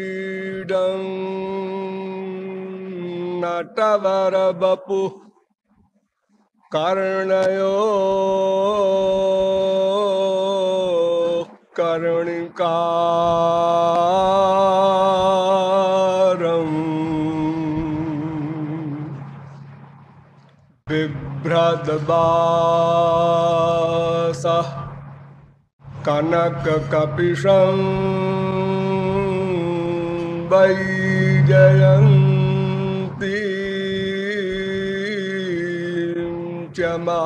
बारहापीडं नटवरवपु कर्णयो कर्णिकारं बिभ्रद्वासः कनककपिशं वैजयन्तीं च मालां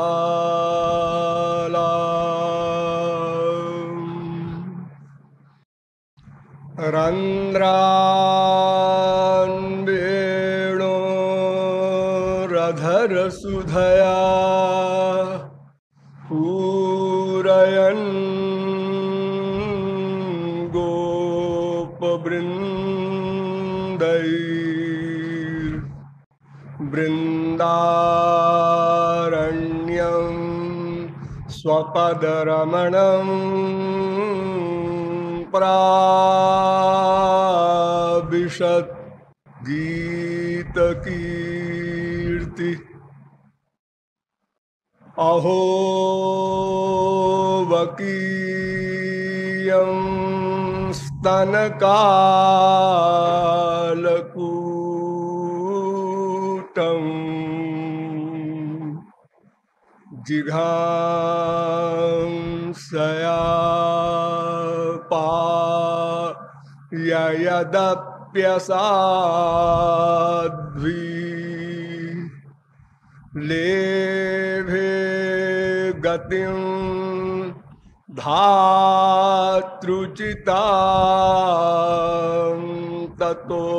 रन्ध्रान् वेणोरधरसुधया पूरयन् गोपवृन्दैर्वृन्दारण्यं स्वपदरमणं प्राविशत् गीतकीर्ति अहो वकीयं स्तनकालकूटम् जिघांसया पाययदप्यसाध्वी लेभे गतिं धातृचितां ततोऽन्यं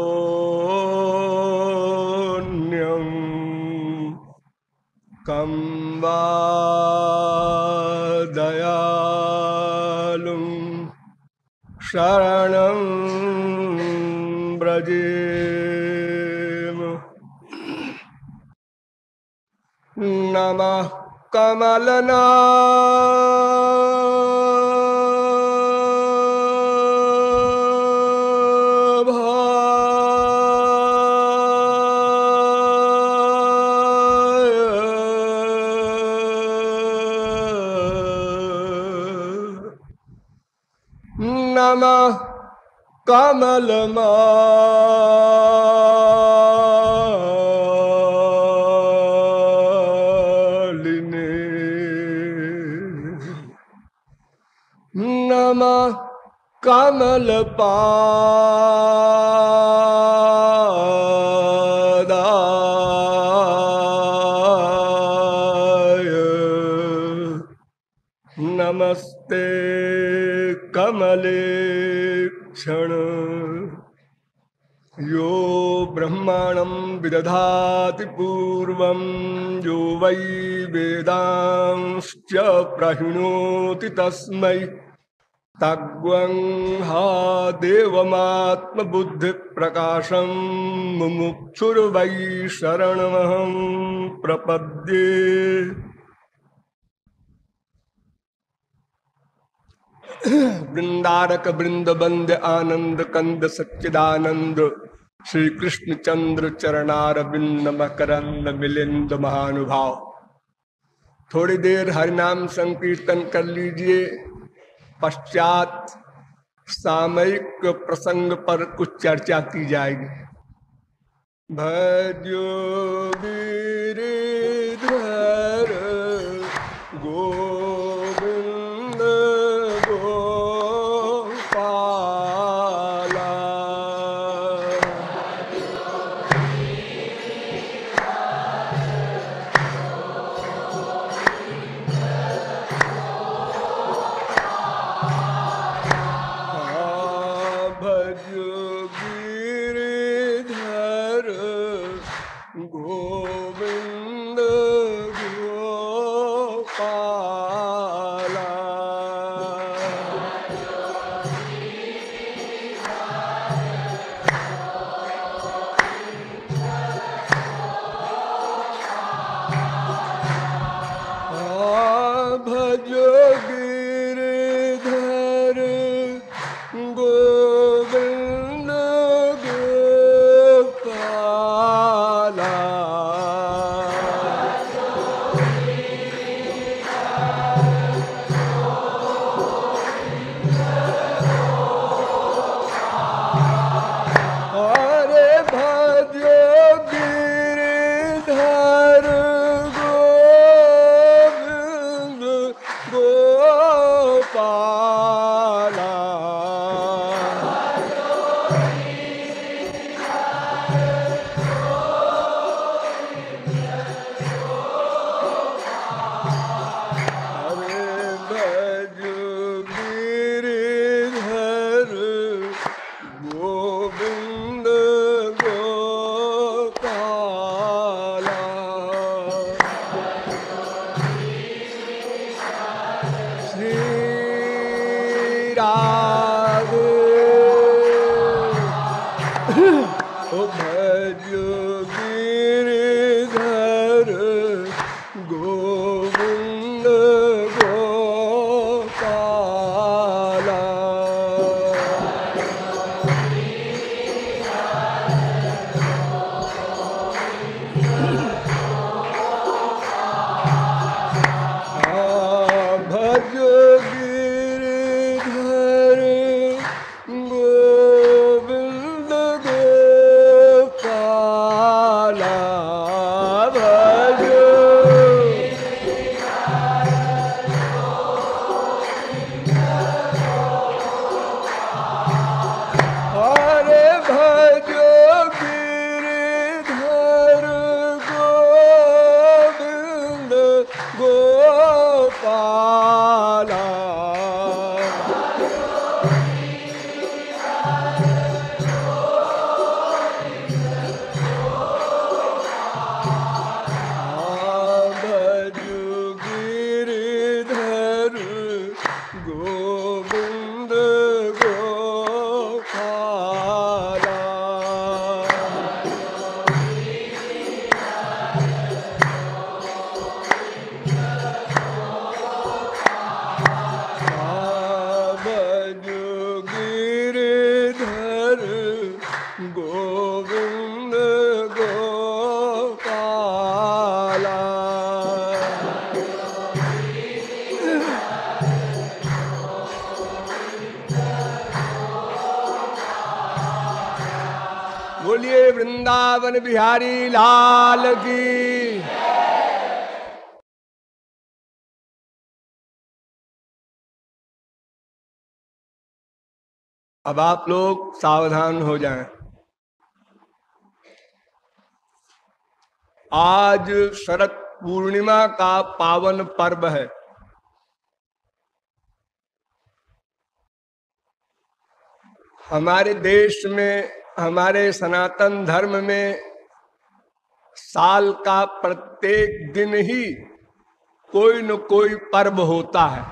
कं वा दयालुं शरणं व्रजेम। नमः कमलनाभाय नमः कमलमालिने नमः कमलपादाय नमस्ते कमलेक्षण यो ब्रह्माणं विदधाति पूर्वं यो वै वेदांश्च प्रहिणोति तस्मै तग्वं हा देवमात्मबुद्धिप्रकाशं मुमुक्षुर्वै शरणमहं प्रपद्ये। वृंदारक वृंद बंद आनंद कंद सच्चिदानंद श्री कृष्ण चंद्र चरणार बिंद मकरंद मिलिंद महानुभाव। थोड़ी देर हरिनाम संकीर्तन कर लीजिए, पश्चात सामयिक प्रसंग पर कुछ चर्चा की जाएगी। भजो गिरिधर ओ भजो गिरिधर गोविंद गोपाला। भजो गिरिधर गोविंद गोपाला। भजो हरे भजो गिरिधर गोविंद गोपाला। भजो गिरिधर गोविंद गोपाला। भजो गिरिधर गोविंद गोपाला। बोलिए वृंदावन बिहारी लाल की। अब आप लोग सावधान हो जाएं। आज शरद पूर्णिमा का पावन पर्व है। हमारे देश में, हमारे सनातन धर्म में साल का प्रत्येक दिन ही कोई न कोई पर्व होता है।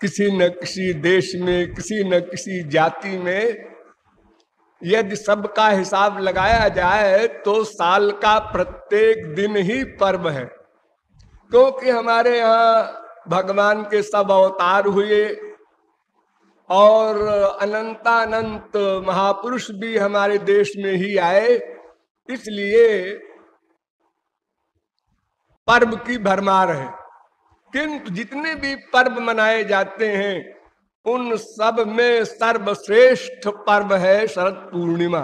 किसी न किसी देश में, किसी न किसी जाति में यदि सबका हिसाब लगाया जाए तो साल का प्रत्येक दिन ही पर्व है। क्योंकि हमारे यहाँ भगवान के सब अवतार हुए और अनंतानंत महापुरुष भी हमारे देश में ही आए, इसलिए पर्व की भरमार है। किंतु जितने भी पर्व मनाए जाते हैं उन सब में सर्वश्रेष्ठ पर्व है शरद पूर्णिमा।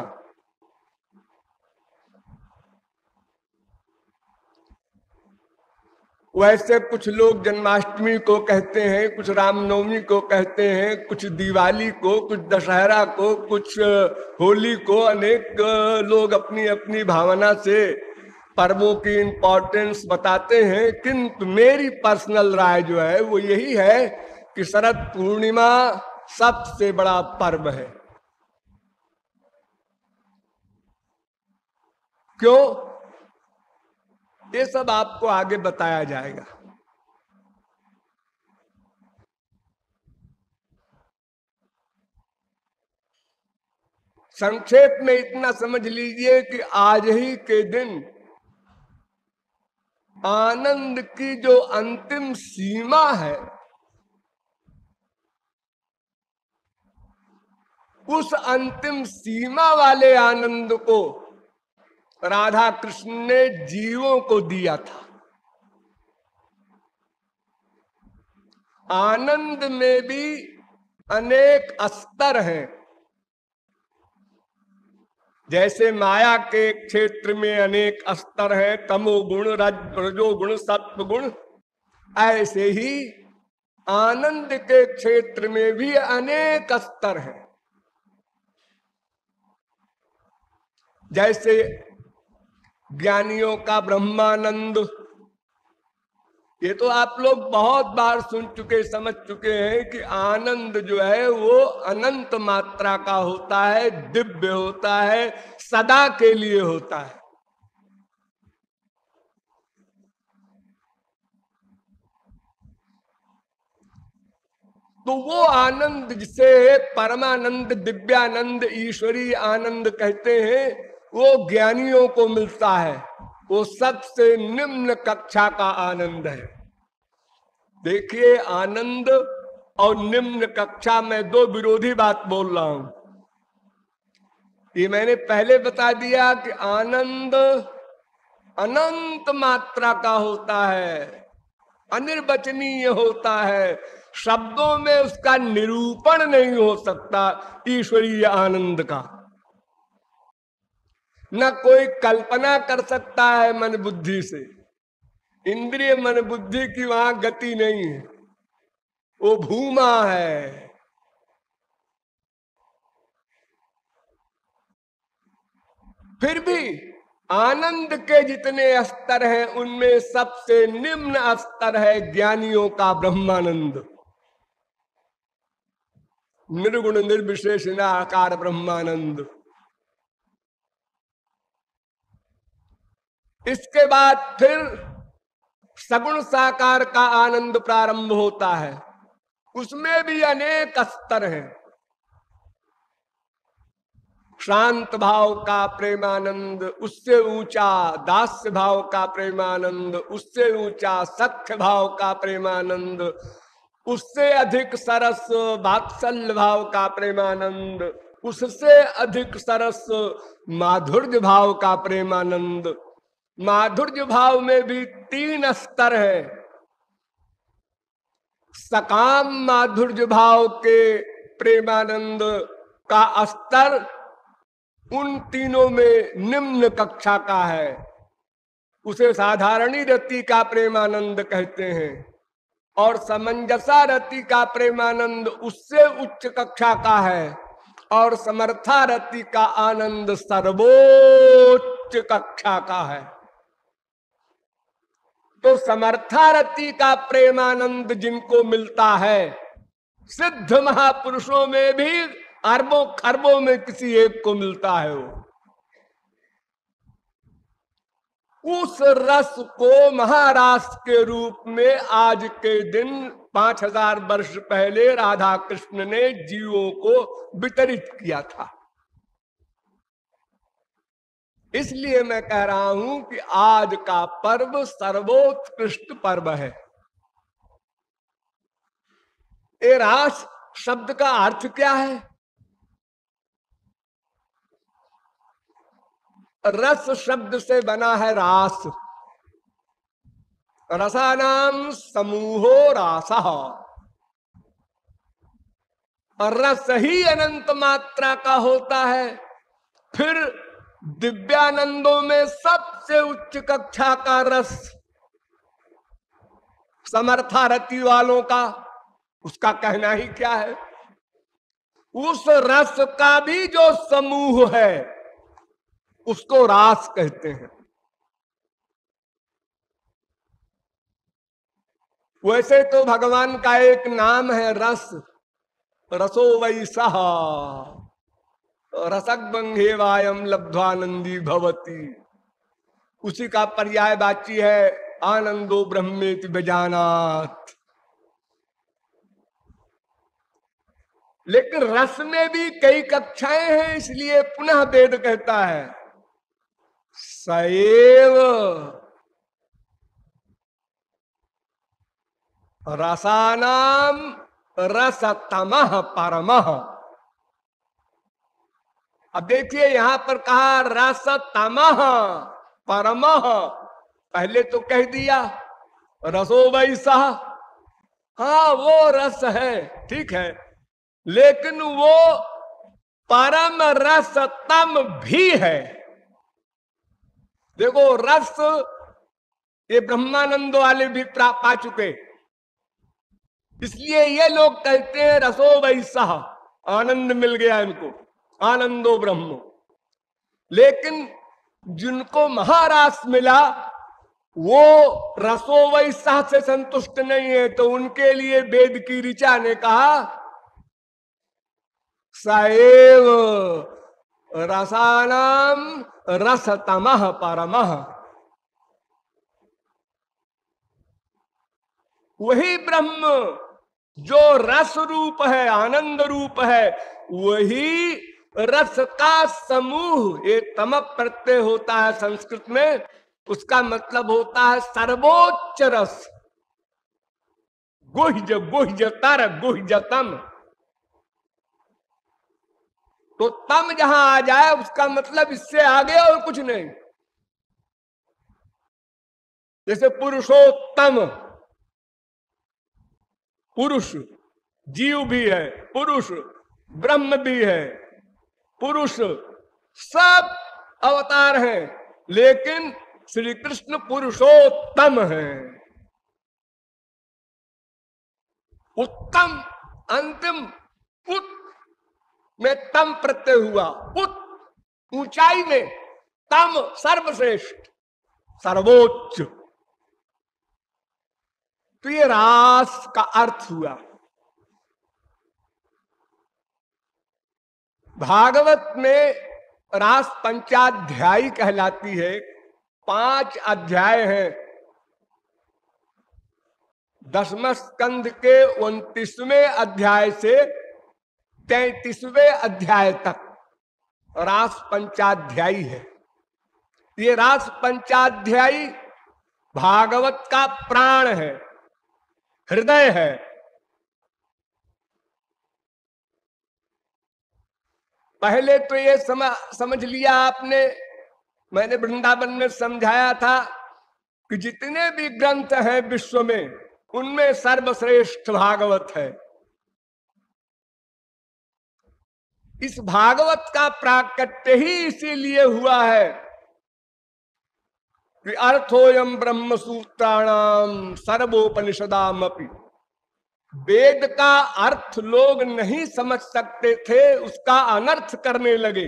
वैसे कुछ लोग जन्माष्टमी को कहते हैं, कुछ रामनवमी को कहते हैं, कुछ दिवाली को, कुछ दशहरा को, कुछ होली को। अनेक लोग अपनी अपनी भावना से पर्वों की इंपॉर्टेंस बताते हैं। किंतु मेरी पर्सनल राय जो है वो यही है कि शरद पूर्णिमा सबसे बड़ा पर्व है। क्यों? ये सब आपको आगे बताया जाएगा। संक्षेप में इतना समझ लीजिए कि आज ही के दिन आनंद की जो अंतिम सीमा है, उस अंतिम सीमा वाले आनंद को राधा कृष्ण ने जीवों को दिया था। आनंद में भी अनेक स्तर हैं। जैसे माया के क्षेत्र में अनेक स्तर हैं, तमोगुण, रजोगुण, सत्वगुण, ऐसे ही आनंद के क्षेत्र में भी अनेक स्तर हैं। जैसे ज्ञानियों का ब्रह्मानंद, ये तो आप लोग बहुत बार सुन चुके, समझ चुके हैं कि आनंद जो है वो अनंत मात्रा का होता है, दिव्य होता है, सदा के लिए होता है। तो वो आनंद जिसे परमानंद, दिव्यानंद, ईश्वरीय आनंद कहते हैं, वो ज्ञानियों को मिलता है। वो सबसे निम्न कक्षा का आनंद है। देखिए, आनंद और निम्न कक्षा में दो विरोधी बात बोल रहा हूं। ये मैंने पहले बता दिया कि आनंद अनंत मात्रा का होता है, अनिर्वचनीय होता है, शब्दों में उसका निरूपण नहीं हो सकता। ईश्वरीय आनंद का न कोई कल्पना कर सकता है मन बुद्धि से। इंद्रिय मन बुद्धि की वहां गति नहीं है, वो भूमा है। फिर भी आनंद के जितने स्तर हैं, उनमें सबसे निम्न स्तर है ज्ञानियों का ब्रह्मानंद। निर्गुण निर्विशेष निराकार ब्रह्मानंद। इसके बाद फिर सगुण साकार का आनंद प्रारंभ होता है। उसमें भी अनेक स्तर हैं। शांत भाव का प्रेमानंद, उससे ऊंचा दास्य भाव का प्रेमानंद, उससे ऊंचा सख्य भाव का प्रेमानंद, उससे अधिक सरस वात्सल्य भाव का प्रेमानंद, उससे अधिक सरस माधुर्य भाव का प्रेमानंद। माधुर्य भाव में भी तीन स्तर है। सकाम माधुर्य भाव के प्रेमानंद का स्तर उन तीनों में निम्न कक्षा का है। उसे साधारणी रति का प्रेमानंद कहते हैं। और समंजसा रति का प्रेमानंद उससे उच्च कक्षा का है। और समर्था रति का आनंद सर्वोच्च कक्षा का है। तो समर्थारति का प्रेमानंद जिनको मिलता है, सिद्ध महापुरुषों में भी अरबों खरबों में किसी एक को मिलता है। वो उस रस को महारास के रूप में आज के दिन 5000 वर्ष पहले राधा कृष्ण ने जीवों को वितरित किया था। इसलिए मैं कह रहा हूं कि आज का पर्व सर्वोत्कृष्ट पर्व है। ये रास शब्द का अर्थ क्या है? रस शब्द से बना है रास। रसानाम समूहो रासः। रस ही अनंत मात्रा का होता है। फिर दिव्यानंदों में सबसे उच्च कक्षा का रस समर्थारति वालों का, उसका कहना ही क्या है। उस रस का भी जो समूह है उसको रास कहते हैं। वैसे तो भगवान का एक नाम है रस, रसो वैसः रसग्बंघे वायम लब्ध्वानंदी भवती। उसी का पर्यायवाची है आनंदो ब्रह्मेति बेजानात। लेकिन रस में भी कई कक्षाएं हैं, इसलिए पुनः वेद कहता है सएव रसानाम रसतमः परमः। अब देखिए यहां पर कहा रसतमः परमः। पहले तो कह दिया रसो वैसः। हाँ वो रस है, ठीक है, लेकिन वो परम रसतम भी है। देखो रस ये ब्रह्मानंद वाले भी पा चुके, इसलिए ये लोग कहते हैं रसो वैसः, आनंद मिल गया इनको, आनंदो ब्रह्म। लेकिन जिनको महारास मिला वो रसो वैसः से संतुष्ट नहीं है, तो उनके लिए वेद की ऋचा ने कहा सएव रसानाम रसतमः परमः। वही ब्रह्म जो रस रूप है, आनंद रूप है, वही रस का समूह। ये तम प्रत्यय होता है संस्कृत में, उसका मतलब होता है सर्वोच्च रस। गुह्ज गुह्ज तर गुह्ज तम। तो तम जहां आ जाए उसका मतलब इससे आगे और कुछ नहीं। जैसे पुरुषोत्तम, पुरुष जीव भी है, पुरुष ब्रह्म भी है, पुरुष सब अवतार हैं, लेकिन श्री कृष्ण पुरुषोत्तम है। उत्तम, अंतिम, उत में तम प्रत्यय हुआ। उत ऊंचाई में, तम सर्वश्रेष्ठ, सर्वोच्च। तो ये रास का अर्थ हुआ। भागवत में रास पंचाध्यायी कहलाती है। 5 अध्याय हैं। 10वें स्कंद के 29वें अध्याय से 33वें अध्याय तक रास पंचाध्यायी है। ये रास पंचाध्यायी भागवत का प्राण है, हृदय है। पहले तो ये समझ लिया आपने, मैंने वृंदावन में समझाया था कि जितने भी ग्रंथ हैं विश्व में, उनमें सर्वश्रेष्ठ भागवत है। इस भागवत का प्राकट्य ही इसीलिए हुआ है कि अर्थोयम ब्रह्म सूत्राणाम सर्वोपनिषदामपि। वेद का अर्थ लोग नहीं समझ सकते थे, उसका अनर्थ करने लगे।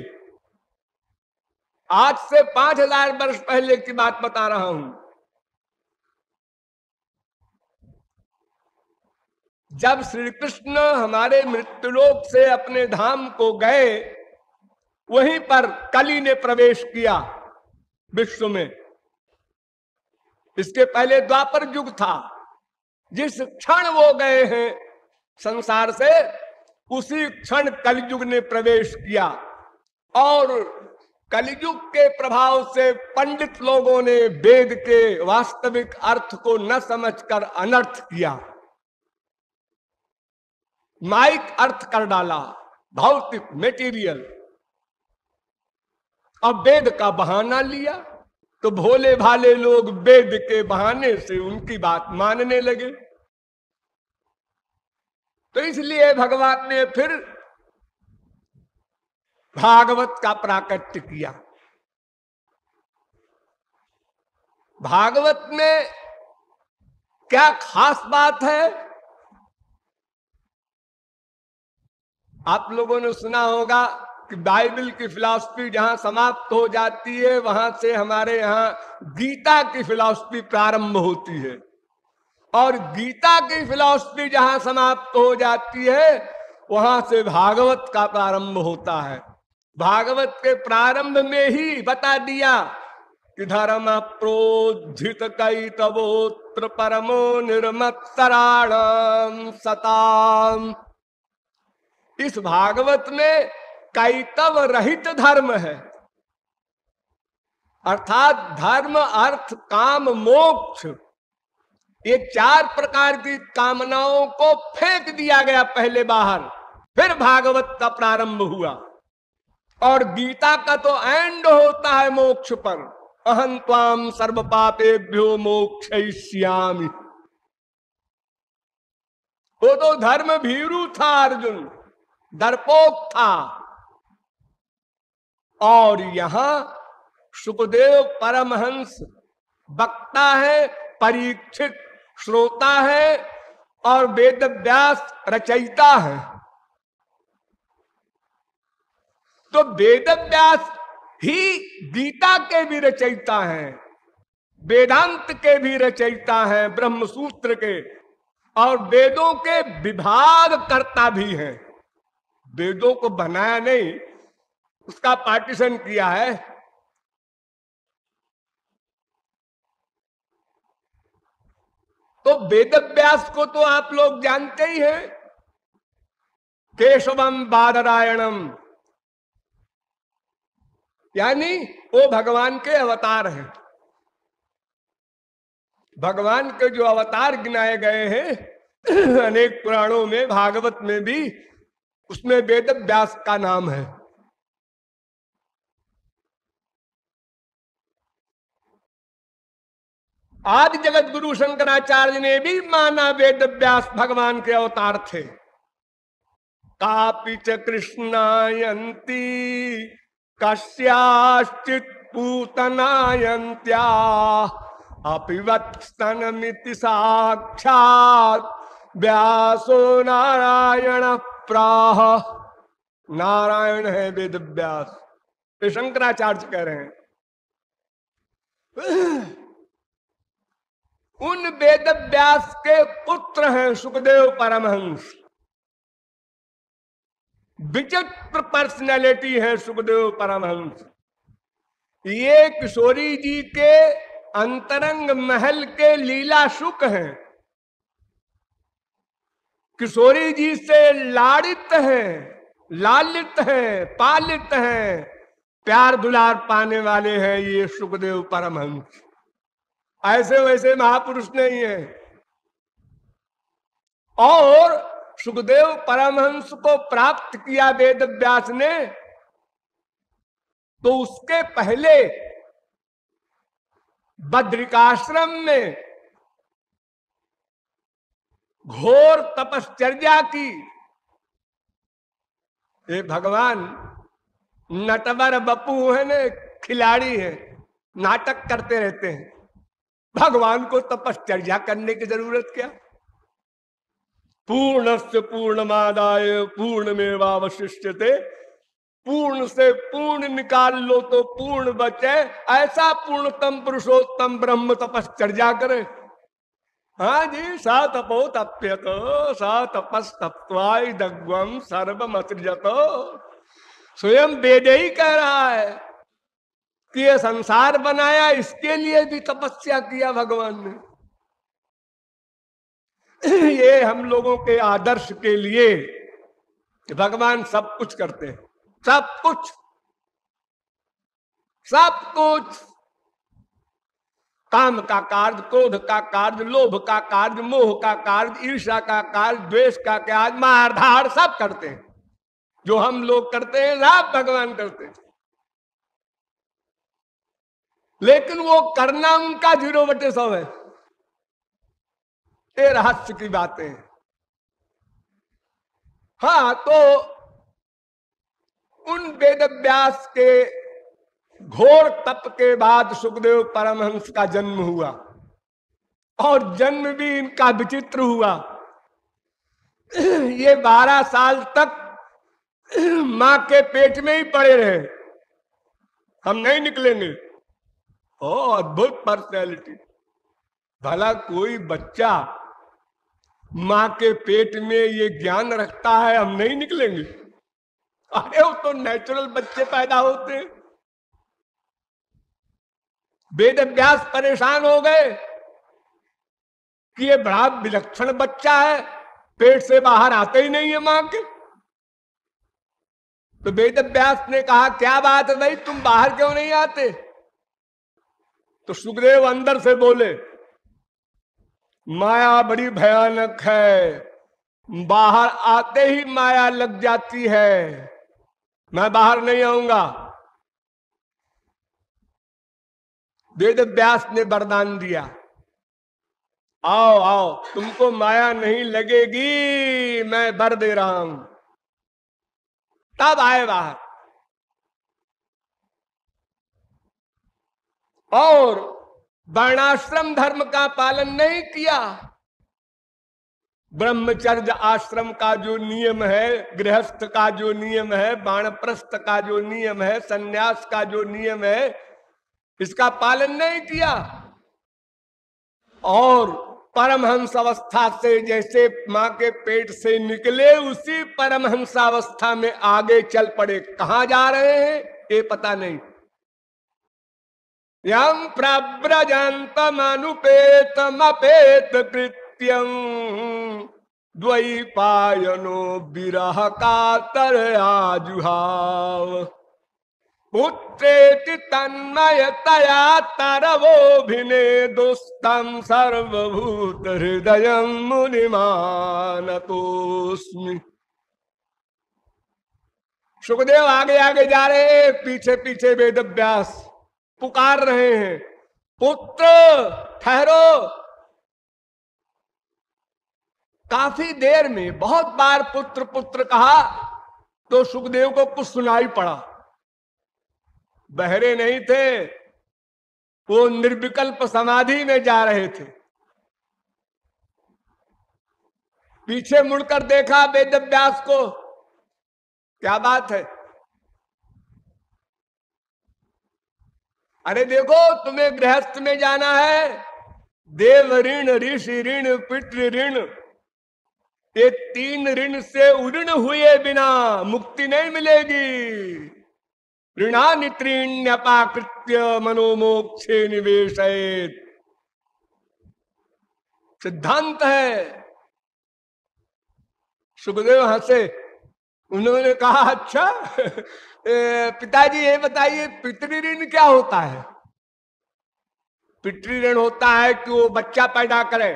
आज से 5000 वर्ष पहले की बात बता रहा हूं। जब श्री कृष्ण हमारे मृत्युलोक से अपने धाम को गए, वहीं पर कली ने प्रवेश किया विश्व में। इसके पहले द्वापर युग था। जिस क्षण वो गए हैं संसार से, उसी क्षण कलयुग ने प्रवेश किया। और कलयुग के प्रभाव से पंडित लोगों ने वेद के वास्तविक अर्थ को न समझकर अनर्थ किया, माइक अर्थ कर डाला, भौतिक मेटीरियल। अब वेद का बहाना लिया तो भोले भाले लोग वेद के बहाने से उनकी बात मानने लगे। तो इसलिए भगवान ने फिर भागवत का प्राकट्य किया। भागवत में क्या खास बात है? आप लोगों ने सुना होगा कि बाइबल की फिलॉसफी जहां समाप्त हो जाती है, वहां से हमारे यहां गीता की फिलॉसफी प्रारंभ होती है। और गीता की फिलॉसफी जहां समाप्त हो जाती है, वहां से भागवत का प्रारंभ होता है। भागवत के प्रारंभ में ही बता दिया कि धर्म प्रोज्झित कई तवोत्र परमो निर्मत्सराणाम सताम। इस भागवत में कैतव रहित धर्म है, अर्थात धर्म अर्थ काम मोक्ष, ये 4 प्रकार की कामनाओं को फेंक दिया गया पहले बाहर, फिर भागवत का प्रारंभ हुआ। और गीता का तो एंड होता है मोक्ष पर, अहं त्वाम सर्व पापेभ्यो मोक्षयिष्यामि। वो तो धर्म भीरू था, अर्जुन डरपोक था। और यहां सुखदेव परमहंस वक्ता है, परीक्षित श्रोता है, और वेद व्यास रचयिता है। तो वेद व्यास ही गीता के भी रचयिता हैं, वेदांत के भी रचयिता हैं, ब्रह्म सूत्र के, और वेदों के विभाग कर्ता भी हैं। वेदों को बनाया नहीं, उसका पार्टीशन किया है। तो वेद व्यास को तो आप लोग जानते ही हैं, केशवम बादरायणम, यानी वो भगवान के अवतार हैं। भगवान के जो अवतार गिनाए गए हैं अनेक पुराणों में, भागवत में भी, उसमें वेद व्यास का नाम है। आदि जगत गुरु शंकराचार्य ने भी माना वेद व्यास भगवान के अवतार थे। कापि च कृष्णायन्ति कस्याश्चित् पूतनायन्त्या अपिवत्स्तनमिति साक्षात् व्यासो नारायण प्राह। नारायण है वेद व्यास, ये शंकराचार्य कह रहे हैं। उन वेद व्यास के पुत्र हैं सुखदेव परमहंस। विचित्र पर्सनैलिटी है सुखदेव परमहंस। ये किशोरी जी के अंतरंग महल के लीला शुक हैं। किशोरी जी से लाड़ित हैं, लालित हैं, पालित हैं, प्यार दुलार पाने वाले हैं ये सुखदेव परमहंस। ऐसे वैसे महापुरुष नहीं है। और सुखदेव परमहंस को प्राप्त किया वेद व्यास ने, तो उसके पहले बद्रिकाश्रम में घोर तपश्चर्या की। ये भगवान नटवर बपू है न, खिलाड़ी है, नाटक करते रहते हैं। भगवान को तपश्चर्या करने की जरूरत क्या? पूर्णस्य पूर्णमादाय पूर्णमेवावशिष्यते, पूर्ण से पूर्ण निकाल लो तो पूर्ण बचे। ऐसा पूर्णतम पुरुषोत्तम ब्रह्म तपश्चर्या करे। हाँ जी, सा तपो तप्यत सा तपस्तप्त्वाय दग्वम सर्वमसृजत। स्वयं वेद ही कह रहा है कि ये संसार बनाया, इसके लिए भी तपस्या किया भगवान ने। ये हम लोगों के आदर्श के लिए भगवान सब कुछ करते हैं, सब कुछ, सब कुछ। काम का कार्य, क्रोध का कार्य, लोभ का कार्य, मोह का कार्य, ईर्ष्या का कार्य, द्वेष का कार्य, मारधाड़ सब करते हैं। जो हम लोग करते हैं सब भगवान करते हैं। लेकिन वो करना उनका 0/100 है। ये रहस्य की बातें हैं। हाँ, तो उन वेद व्यास के घोर तप के बाद सुखदेव परमहंस का जन्म हुआ, और जन्म भी इनका विचित्र हुआ। ये 12 साल तक मां के पेट में ही पड़े रहे, हम नहीं निकलेंगे। ओ अद्भुत पर्सनैलिटी। भला कोई बच्चा मां के पेट में ये ज्ञान रखता है हम नहीं निकलेंगे? अरे वो तो नेचुरल बच्चे पैदा होते हैं। वेद व्यास परेशान हो गए कि ये बड़ा विलक्षण बच्चा है, पेट से बाहर आते ही नहीं है मां के। तो वेद व्यास ने कहा, क्या बात है भाई, तुम बाहर क्यों नहीं आते? तो सुखदेव अंदर से बोले, माया बड़ी भयानक है, बाहर आते ही माया लग जाती है, मैं बाहर नहीं आऊंगा। वेद व्यास ने वरदान दिया, आओ आओ, तुमको माया नहीं लगेगी, मैं वर दे रहा हूं। तब आए बाहर। और वर्णाश्रम धर्म का पालन नहीं किया। ब्रह्मचर्य आश्रम का जो नियम है, गृहस्थ का जो नियम है, वानप्रस्थ का जो नियम है, सन्यास का जो नियम है, इसका पालन नहीं किया। और परमहंस अवस्था से जैसे मां के पेट से निकले, उसी परमहंस अवस्था में आगे चल पड़े। कहां जा रहे हैं ये पता नहीं। यम प्रव्रजंतम अनुपेतम अपेत कृत नित्यं द्वैपायनो विरह कातर आजुहाव। पुत्रेति तन्मयतया तरवोऽभिनेदुस्तं सर्वभूत हृदयं मुनिमानतोऽस्मि। सुखदेव आगे आगे जा रहे हैं, पीछे पीछे वेदव्यास पुकार रहे हैं, पुत्र ठहरो। काफी देर में बहुत बार पुत्र पुत्र कहा तो सुखदेव को कुछ सुनाई पड़ा। बहरे नहीं थे, वो निर्विकल्प समाधि में जा रहे थे। पीछे मुड़कर देखा वेदव्यास को, क्या बात है? अरे देखो, तुम्हें गृहस्थ में जाना है, देव ऋण, ऋषि ऋण, पितृ ऋण, ये 3 ऋण से उऋण हुए बिना मुक्ति नहीं मिलेगी। ऋणानि त्रीण्यपाकृत्य मनोमोक्षे निवेशयेत्, सिद्धांत है। सुखदेव हंसे। उन्होंने कहा, अच्छा पिताजी ये बताइए पितृऋण क्या होता है? पितृऋण होता है कि वो बच्चा पैदा करे,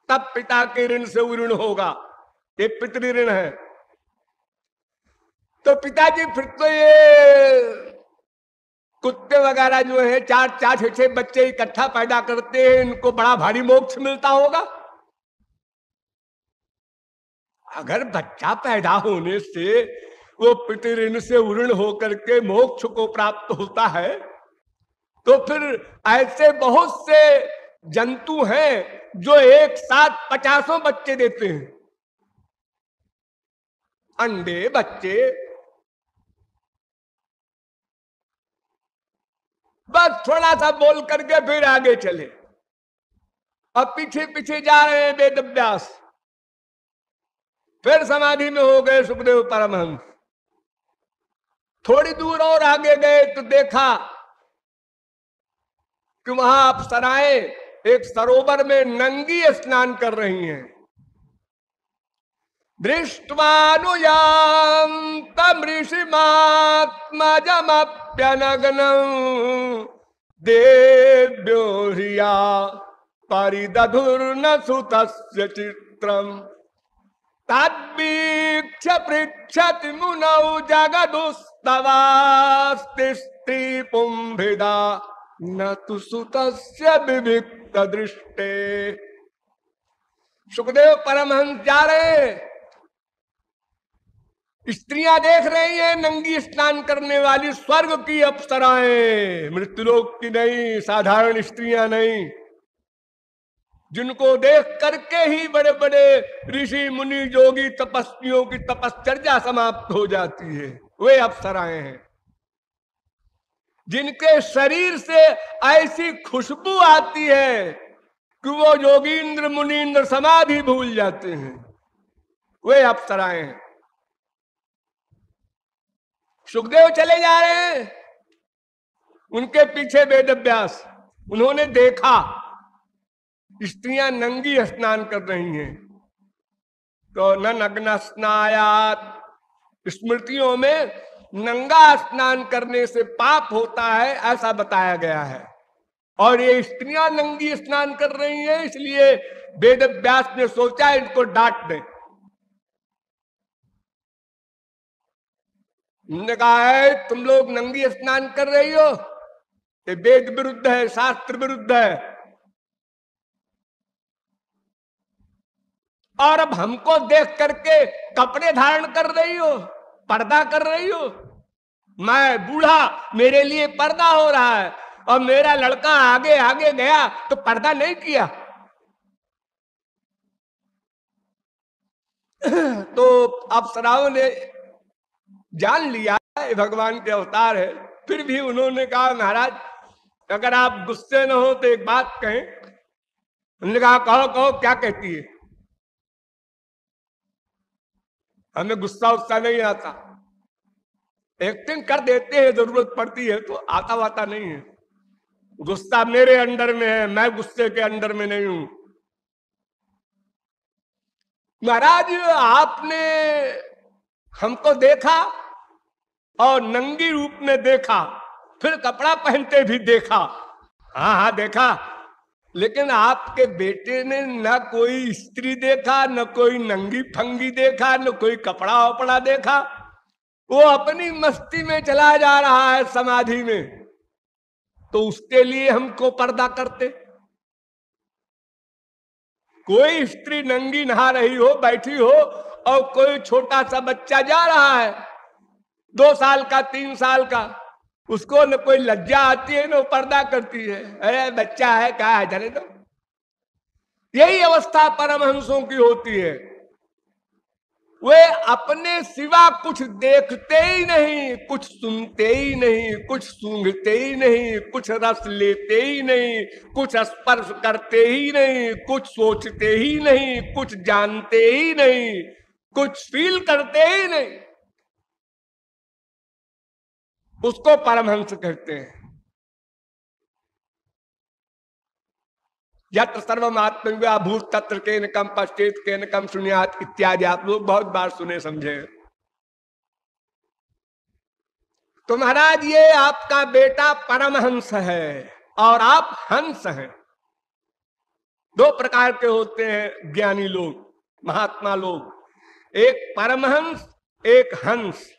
तब पिता के ऋण से ऋण होगा, ये पितृऋण है। तो पिताजी फिर तो ये कुत्ते वगैरह जो है 4 6 बच्चे इकट्ठा पैदा करते हैं, इनको बड़ा भारी मोक्ष मिलता होगा। अगर बच्चा पैदा होने से वो पितृऋण से ऋण होकर के मोक्ष को प्राप्त होता है, तो फिर ऐसे बहुत से जंतु हैं जो एक साथ 50 बच्चे देते हैं, अंडे बच्चे। बस थोड़ा सा बोल करके फिर आगे चले। अब पीछे पीछे जा रहे हैं वेदव्यास। फिर समाधि में हो गए सुखदेव परमहंस। थोड़ी दूर और आगे गए तो देखा कि वहां अप्सराएं एक सरोवर में नंगी स्नान कर रही हैं। दृष्ट्वानुयान्तं ऋषिमात्मजमप्यनग्नं देव्यो ह्रिया परिदधुर्न सुतस्य चित्रम् तद्वीक्ष्य पृच्छति मुनौ जगदुस्तवास्ति स्त्री पुंभिदा न तु सुतस्य विविक्त दृष्टे। सुखदेव परमहंस जा रहे, स्त्रियां देख रही हैं नंगी स्नान करने वाली, स्वर्ग की अप्सराएं, मृत्युलोक की नहीं, साधारण स्त्रियां नहीं, जिनको देख करके ही बड़े बड़े ऋषि मुनि योगी तपस्वियों की तपश्चर्या समाप्त हो जाती है, वे अप्सराएं हैं। जिनके शरीर से ऐसी खुशबू आती है कि वो योगींद्र मुनींद्र समाधि भूल जाते हैं, वे अप्सराएं हैं। सुखदेव चले जा रहे हैं, उनके पीछे वेदव्यास। उन्होंने देखा स्त्रियां नंगी स्नान कर रही हैं, तो न नग्न स्नायात, स्मृतियों में नंगा स्नान करने से पाप होता है ऐसा बताया गया है। और ये स्त्रियां नंगी स्नान कर रही हैं, इसलिए वेदव्यास ने सोचा इनको डांट दें। उन्होंने कहा है तुम लोग नंगी स्नान कर रही हो, ये वेद विरुद्ध है, शास्त्र विरुद्ध है। और अब हमको देख करके कपड़े धारण कर रही हो, पर्दा कर रही हो। मैं बूढ़ा, मेरे लिए पर्दा हो रहा है, और मेरा लड़का आगे आगे गया तो पर्दा नहीं किया। तो अप्सराओं ने जान लिया ये भगवान के अवतार है। फिर भी उन्होंने कहा महाराज अगर आप गुस्से न हो तो एक बात कहें। उन्होंने कहा कहो कहो, क्या कहती है? हमें गुस्सा उत्सा नहीं आता, एक्टिंग कर देते हैं, जरूरत पड़ती है तो आता वाता नहीं है। गुस्सा मेरे अंडर में है, मैं गुस्से के अंडर में नहीं हूं। महाराज आपने हमको देखा और नंगी रूप में देखा, फिर कपड़ा पहनते भी देखा। हाँ हाँ देखा, लेकिन आपके बेटे ने न कोई स्त्री देखा, न कोई नंगी फंगी देखा, न कोई कपड़ा वपड़ा देखा। वो अपनी मस्ती में चला जा रहा है समाधि में, तो उसके लिए हमको पर्दा करते। कोई स्त्री नंगी नहा रही हो, बैठी हो, और कोई छोटा सा बच्चा जा रहा है 2 साल का 3 साल का, उसको न कोई लज्जा आती है न पर्दा करती है, अरे बच्चा है क्या है जाने दो। यही अवस्था परमहंसों की होती है। वे अपने सिवा कुछ देखते ही नहीं, कुछ सुनते ही नहीं, कुछ सूंघते ही नहीं, कुछ रस लेते ही नहीं, कुछ स्पर्श करते ही नहीं, कुछ सोचते ही नहीं, कुछ जानते ही नहीं, कुछ फील करते ही नहीं। उसको परमहंस कहते हैं। यत्र सर्वमात्मविद्या भूत तत्र केन कम पश्चेत केन कम सुनियात इत्यादि आप लोग बहुत बार सुने समझे। तो महाराज ये आपका बेटा परमहंस है और आप हंस हैं। 2 प्रकार के होते हैं ज्ञानी लोग, महात्मा लोग, एक परमहंस एक हंस।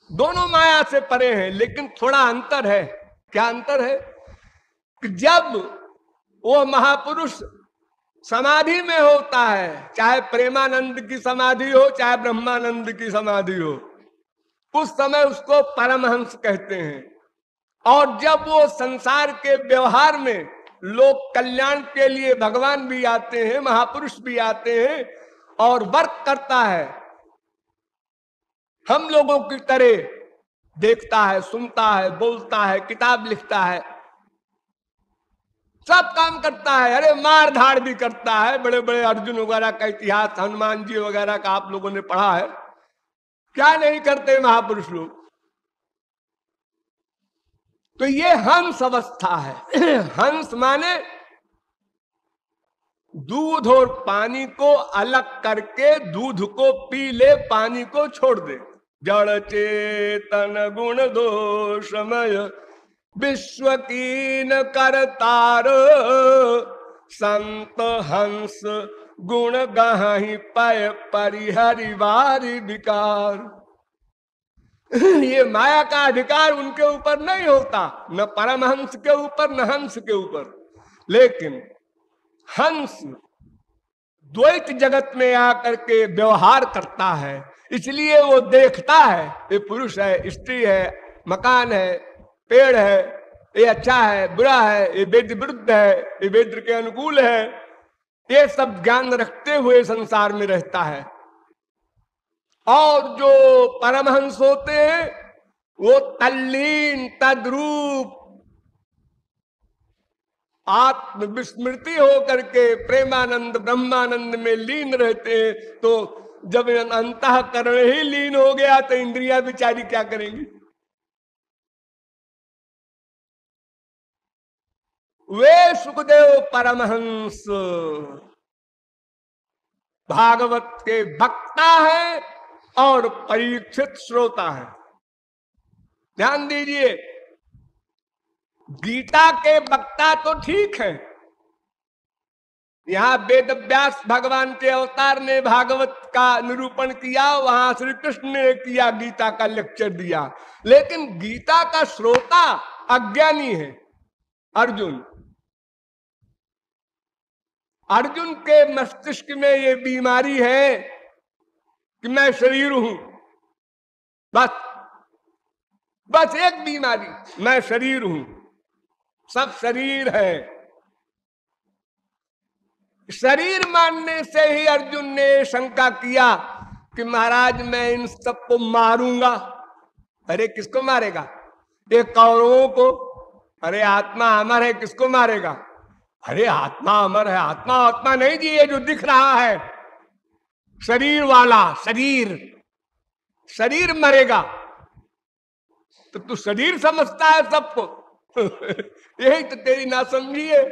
दोनों माया से परे हैं, लेकिन थोड़ा अंतर है। क्या अंतर है? कि जब वो महापुरुष समाधि में होता है, चाहे प्रेमानंद की समाधि हो चाहे ब्रह्मानंद की समाधि हो, उस समय उसको परमहंस कहते हैं। और जब वो संसार के व्यवहार में लोक कल्याण के लिए भगवान भी आते हैं, महापुरुष भी आते हैं और वर्क करता है, हम लोगों की तरह देखता है, सुनता है, बोलता है, किताब लिखता है, सब काम करता है। अरे मार धाड़ भी करता है। बड़े बड़े अर्जुन वगैरह का इतिहास, हनुमान जी वगैरह का आप लोगों ने पढ़ा है। क्या नहीं करते महापुरुष लोग। तो ये हंस अवस्था है। हंस माने दूध और पानी को अलग करके दूध को पी ले, पानी को छोड़ दे। जड़ चेतन गुण दोषमय विश्व कीन करतार, संत हंस गुण गहि पय परिहरिवारी विकार। ये माया का अधिकार उनके ऊपर नहीं होता, न परमहंस के ऊपर न हंस के ऊपर। लेकिन हंस द्वैत जगत में आकर के व्यवहार करता है, इसलिए वो देखता है ये पुरुष है, स्त्री है, मकान है, पेड़ है, ये अच्छा है, बुरा है, ये वेद विरुद्ध है, ये वेद के अनुकूल है, ये सब ज्ञान रखते हुए संसार में रहता है। और जो परमहंस होते हैं वो तल्लीन तद्रूप आत्म विस्मृति होकर के प्रेमानंद ब्रह्मानंद में लीन रहते हैं। तो जब अंतःकरण ही लीन हो गया तो इंद्रियां बिचारी क्या करेंगी। वे सुखदेव परमहंस भागवत के वक्ता है और परीक्षित श्रोता है। ध्यान दीजिए, गीता के वक्ता तो ठीक है, यहां वेद व्यास भगवान के अवतार ने भागवत का निरूपण किया, वहां श्री कृष्ण ने किया, गीता का लेक्चर दिया। लेकिन गीता का श्रोता अज्ञानी है अर्जुन। अर्जुन के मस्तिष्क में ये बीमारी है कि मैं शरीर हूं, बस बस एक बीमारी, मैं शरीर हूं, सब शरीर है। शरीर मानने से ही अर्जुन ने शंका किया कि महाराज मैं इन सबको मारूंगा। अरे किसको मारेगा? ये कौरवों को। अरे आत्मा अमर है, किसको मारेगा? अरे आत्मा अमर है। आत्मा आत्मा नहीं जी, ये जो दिख रहा है शरीर वाला, शरीर मरेगा। तो तू शरीर समझता है सबको, यही तो तेरी नासमझी है।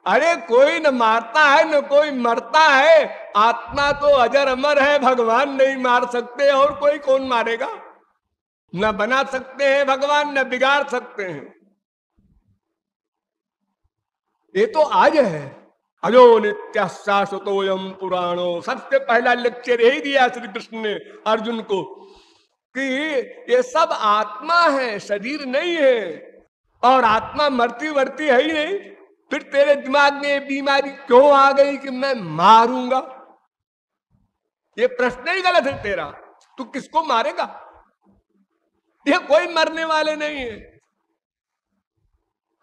अरे कोई न मारता है न कोई मरता है, आत्मा तो अजर अमर है, भगवान नहीं मार सकते और कोई कौन मारेगा? न बना सकते हैं भगवान, न बिगाड़ सकते हैं। ये तो आज है। अजो नित्य शाश्वतोयम पुराणो, सबसे पहला लेक्चर यही दिया श्री कृष्ण ने अर्जुन को कि ये सब आत्मा है, शरीर नहीं है, और आत्मा मरती वर्ती है ही नहीं। फिर तेरे दिमाग में ये बीमारी क्यों आ गई कि मैं मारूंगा? ये प्रश्न ही गलत है तेरा। तू किसको मारेगा? ये कोई मरने वाले नहीं है,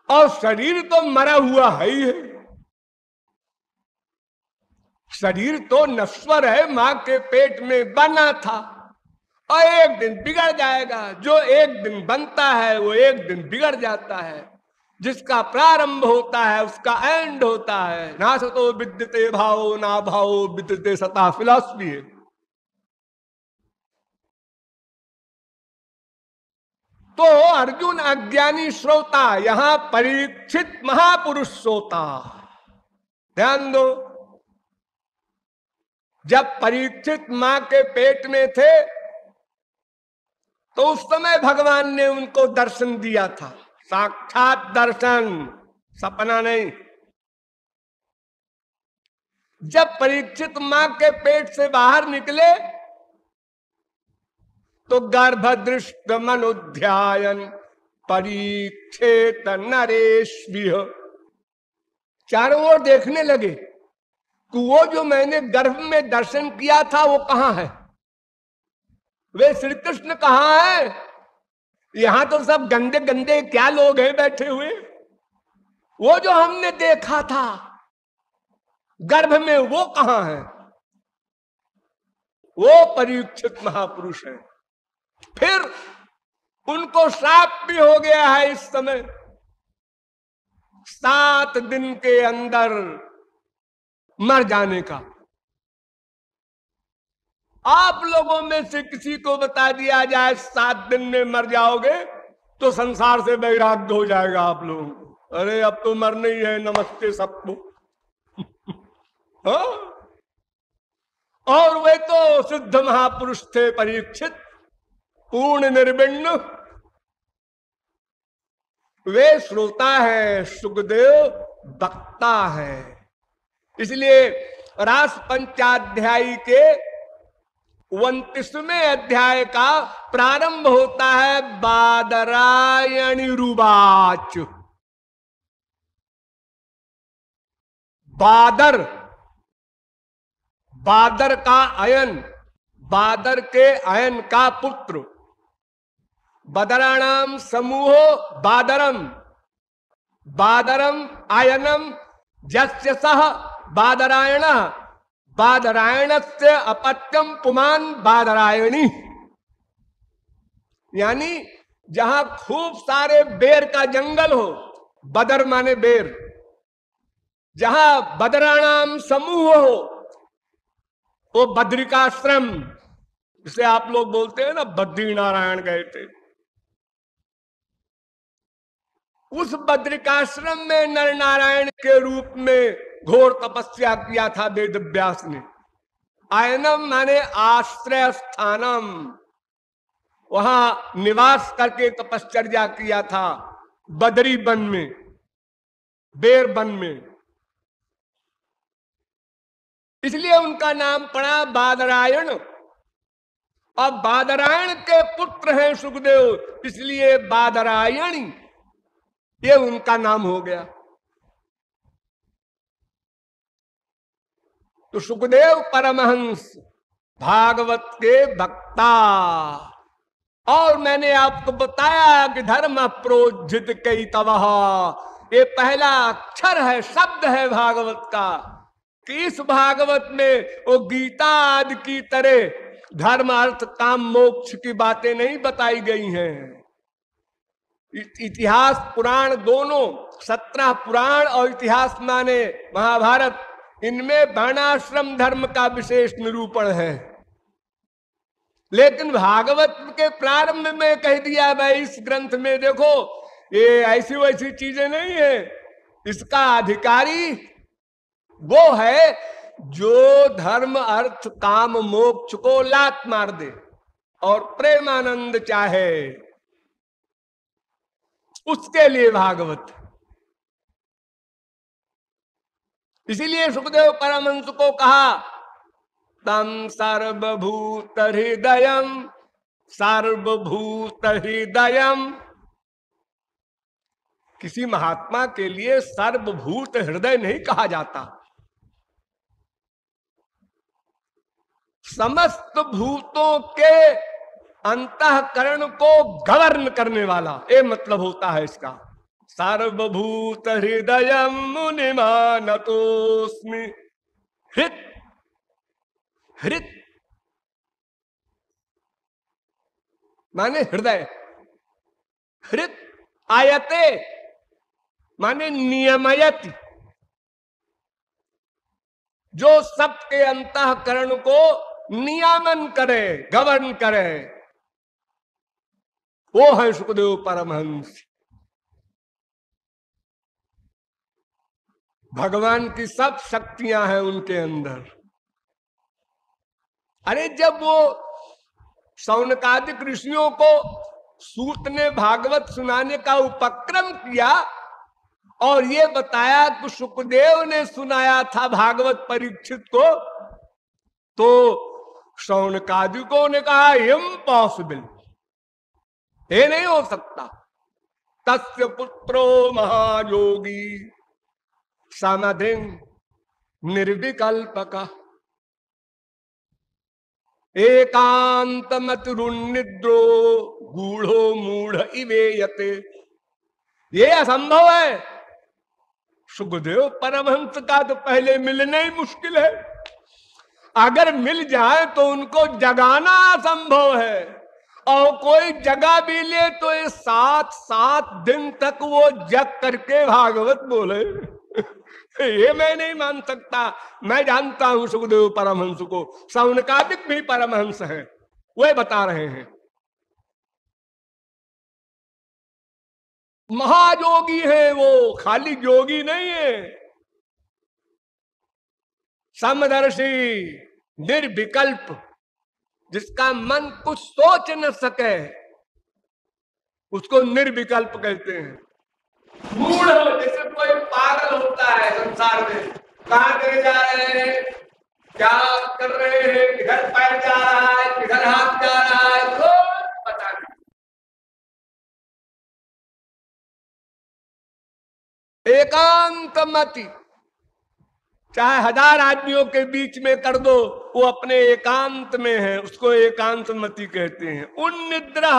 और शरीर तो मरा हुआ है ही है। शरीर तो नश्वर है, मां के पेट में बना था और एक दिन बिगड़ जाएगा। जो एक दिन बनता है वो एक दिन बिगड़ जाता है। जिसका प्रारंभ होता है उसका एंड होता है। ना सतो विद्यते भावो ना भावो विद्यते सता, फिलॉसफी है। तो अर्जुन अज्ञानी श्रोता, यहां परीक्षित महापुरुष श्रोता। ध्यान दो, जब परीक्षित मां के पेट में थे तो उस समय भगवान ने उनको दर्शन दिया था, साक्षात दर्शन, सपना नहीं। जब परीक्षित मां के पेट से बाहर निकले तो गर्भदृष्ट मनुध्यायन परीक्षित नरेश्विह, चारों ओर देखने लगे कि वो जो मैंने गर्भ में दर्शन किया था वो कहां है? वे श्री कृष्ण कहां है? यहां तो सब गंदे गंदे क्या लोग हैं बैठे हुए। वो जो हमने देखा था गर्भ में वो कहां है? वो परीक्षित महापुरुष है। फिर उनको श्राप भी हो गया है इस समय। 7 दिन के अंदर मर जाने का। आप लोगों में से किसी को बता दिया जाए 7 दिन में मर जाओगे तो संसार से वैराग्य हो जाएगा आप लोगों को। अरे अब तो मरना ही है, नमस्ते सबको। हाँ? और वे तो सिद्ध महापुरुष थे परीक्षित, पूर्ण निर्विण्ण। वे श्रोता है, सुखदेव वक्ता है। इसलिए रास पंचाध्यायी के 29वें अध्याय का प्रारंभ होता है बादरायणी रुवाच। बादर, बादर का अयन, बादर के अयन का पुत्र। बदराणाम समूहो बादरम, बादरम आयनम जस्य सह बादरायण, बादरायण से अपत्यम पुमान बादरायणी। यानी जहां खूब सारे बेर का जंगल हो, बदर माने बेर, जहां बदराणाम समूह हो वो बद्रिकाश्रम, जिसे आप लोग बोलते हैं ना बद्री नारायण गए थे। उस बद्रिकाश्रम में नर नारायण के रूप में घोर तपस्या किया था वेद व्यास ने। आयनम माने आश्रय स्थानम, वहां निवास करके तपश्चर्या किया था बदरी वन में, बेर वन में। इसलिए उनका नाम पड़ा बादरायण। अब बादरायण के पुत्र हैं सुखदेव, इसलिए बादरायणी ये उनका नाम हो गया। तो सुखदेव परमहंस भागवत के वक्ता। और मैंने आपको बताया कि धर्म प्रोज्झित कई तवह, ये पहला अक्षर है, शब्द है भागवत का, कि इस भागवत में वो गीता आदि की तरह धर्म अर्थ काम मोक्ष की बातें नहीं बताई गई हैं। इतिहास पुराण दोनों, 17 पुराण और इतिहास माने महाभारत, इनमें वर्णाश्रम धर्म का विशेष निरूपण है। लेकिन भागवत के प्रारंभ में कह दिया भाई, इस ग्रंथ में देखो ये ऐसी वैसी चीजें नहीं है। इसका अधिकारी वो है जो धर्म अर्थ काम मोक्ष को लात मार दे और प्रेमानंद चाहे, उसके लिए भागवत। इसीलिए सुखदेव परमहंस को कहा तम सर्वभूत हृदयम, सर्वभूत हृदयम। किसी महात्मा के लिए सर्वभूत हृदय नहीं कहा जाता, समस्त भूतों के अंतःकरण को गवर्न करने वाला, ये मतलब होता है इसका। सर्वभूत हृदय मुनिमानतोस्मि। हृत, हृत माने हृदय, हृत आयते माने नियमयति, जो सबके अंतःकरण को नियमन करे, गवर्न करे, वो है सुखदेव परमहंस। भगवान की सब शक्तियां हैं उनके अंदर। अरे जब वो शौनकादिक ऋषियों को सूत ने भागवत सुनाने का उपक्रम किया और ये बताया कि सुखदेव ने सुनाया था भागवत परीक्षित को, तो शौनकादिकों ने कहा इम्पॉसिबल, ये नहीं हो सकता। तस्य पुत्रो महायोगी समाधिं निर्विकल्पक एकांतमतिरुन्निद्रो गूढ़ो मूढ़ इवेयते। ये असंभव है। सुखदेव परमहंस का तो पहले मिलना ही मुश्किल है, अगर मिल जाए तो उनको जगाना असंभव है, और कोई जगा भी ले तो ये 7 दिन तक वो जग करके भागवत बोले। ये मैं नहीं मान सकता। मैं जानता हूं सुखदेव परमहंस को, शौनकादिक भी परमहंस हैं, वे बता रहे हैं महायोगी है वो, खाली योगी नहीं है। समदर्शी निर्विकल्प, जिसका मन कुछ सोच न सके उसको निर्विकल्प कहते हैं। मूढ़, जैसे कोई पागल होता है संसार में, कहां चले जा रहे हैं, क्या कर रहे हैं, किधर पैर जा रहा है, किधर हाथ जा रहा है, तो पता नहीं। एकांत मति, चाहे 1000 आदमियों के बीच में कर दो, वो अपने एकांत में है, उसको एकांत मति कहते हैं। उन निद्रा,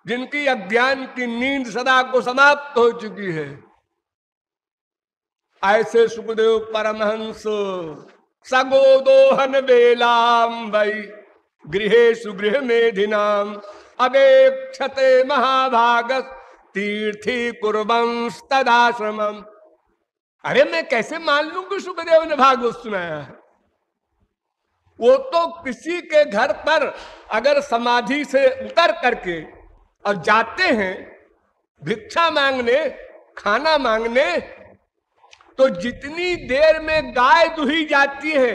जिनकी अज्ञान की नींद सदा को समाप्त हो चुकी है, ऐसे सुखदेव परमहंस सगोदोहन बेलाम वै गृहेषु गृह मेधिनाम अवेक्षते महाभागस तीर्थी कुर्वंस तदाश्रमम। अरे मैं कैसे मान लूं कि सुखदेव ने भागवत सुनाया है? वो तो किसी के घर पर अगर समाधि से उतर करके और जाते हैं भिक्षा मांगने, खाना मांगने, तो जितनी देर में गाय दुही जाती है